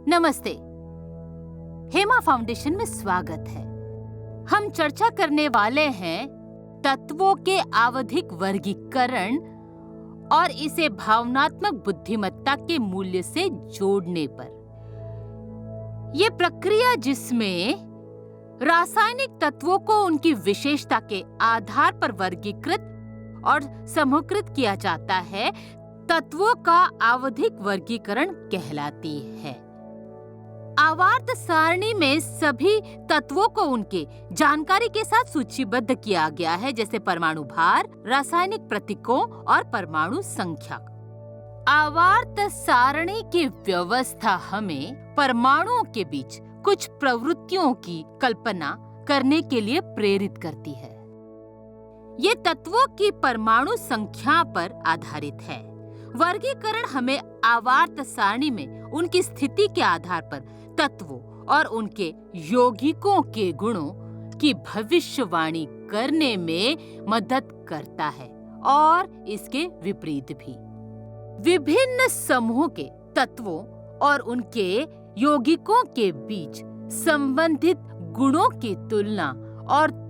नमस्ते, हेमा फाउंडेशन में स्वागत है। हम चर्चा करने वाले हैं तत्वों के आवधिक वर्गीकरण और इसे भावनात्मक बुद्धिमत्ता के मूल्य से जोड़ने पर। यह प्रक्रिया जिसमें रासायनिक तत्वों को उनकी विशेषता के आधार पर वर्गीकृत और समूहीकृत किया जाता है, तत्वों का आवधिक वर्गीकरण कहलाती है। आवर्त सारणी में सभी तत्वों को उनके जानकारी के साथ सूचीबद्ध किया गया है, जैसे परमाणु भार, रासायनिक प्रतीकों और परमाणु संख्या। आवर्त सारणी की व्यवस्था हमें परमाणुओं के बीच कुछ प्रवृत्तियों की कल्पना करने के लिए प्रेरित करती है। ये तत्वों की परमाणु संख्या पर आधारित है। वर्गीकरण हमें आवर्त सारणी में उनकी स्थिति के आधार पर तत्वों और उनके यौगिकों के गुणों की भविष्यवाणी करने में मदद करता है और इसके विपरीत भी। विभिन्न समूह के तत्वों और उनके यौगिकों के बीच संबंधित गुणों की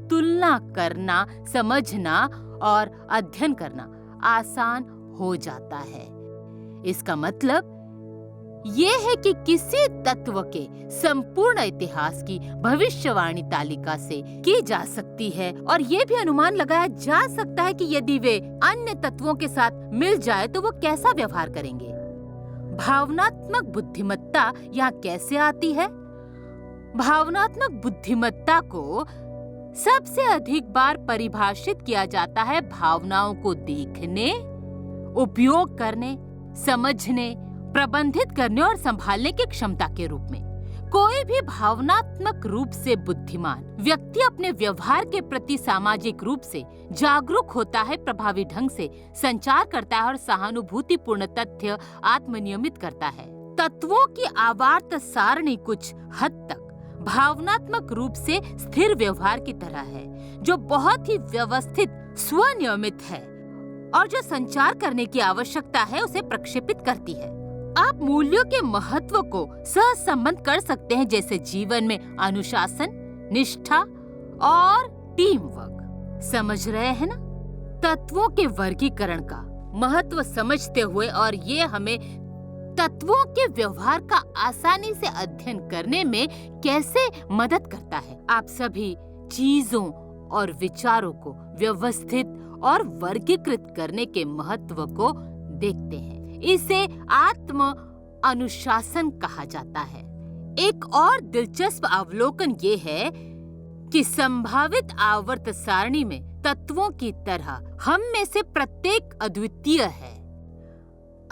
तुलना करना, समझना और अध्ययन करना आसान हो जाता है। इसका मतलब ये है कि किसी तत्व के संपूर्ण इतिहास की भविष्यवाणी तालिका से की जा सकती है और ये भी अनुमान लगाया जा सकता है कि यदि वे अन्य तत्वों के साथ मिल जाए तो वो कैसा व्यवहार करेंगे। भावनात्मक बुद्धिमत्ता यहाँ कैसे आती है? भावनात्मक बुद्धिमत्ता को सबसे अधिक बार परिभाषित किया जाता है भावनाओं को देखने, उपयोग करने, समझने, प्रबंधित करने और संभालने की क्षमता के रूप में। कोई भी भावनात्मक रूप से बुद्धिमान व्यक्ति अपने व्यवहार के प्रति सामाजिक रूप से जागरूक होता है, प्रभावी ढंग से संचार करता है और सहानुभूतिपूर्ण तथ्य आत्मनियमित करता है। तत्वों की आवर्त सारणी कुछ हद तक भावनात्मक रूप से स्थिर व्यवहार की तरह है, जो बहुत ही व्यवस्थित, स्वनियमित है और जो संचार करने की आवश्यकता है उसे प्रक्षेपित करती है। आप मूल्यों के महत्व को सहसंबंध कर सकते हैं, जैसे जीवन में अनुशासन, निष्ठा और टीम वर्क। समझ रहे हैं ना? तत्वों के वर्गीकरण का महत्व समझते हुए और ये हमें तत्वों के व्यवहार का आसानी से अध्ययन करने में कैसे मदद करता है। आप सभी चीजों और विचारों को व्यवस्थित और वर्गीकृत करने के महत्व को देखते हैं। इसे आत्म अनुशासन कहा जाता है। एक और दिलचस्प अवलोकन ये है कि संभावित आवर्त सारणी में तत्वों की तरह हम में से प्रत्येक अद्वितीय है।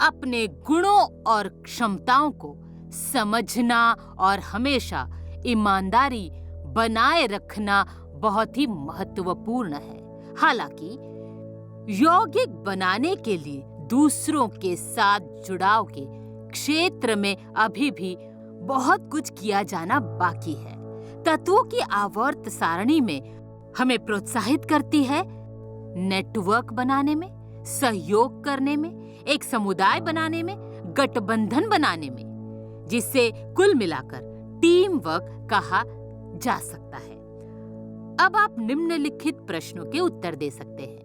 अपने गुणों और क्षमताओं को समझना और हमेशा ईमानदारी बनाए रखना बहुत ही महत्वपूर्ण है। हालांकि यौगिक बनाने के लिए दूसरों के साथ जुड़ाव के क्षेत्र में अभी भी बहुत कुछ किया जाना बाकी है। तत्वों की आवर्त सारणी में हमें प्रोत्साहित करती है नेटवर्क बनाने में, सहयोग करने में, एक समुदाय बनाने में, गठबंधन बनाने में, जिसे कुल मिलाकर टीम वर्क कहा जा सकता है। अब आप निम्नलिखित प्रश्नों के उत्तर दे सकते हैं।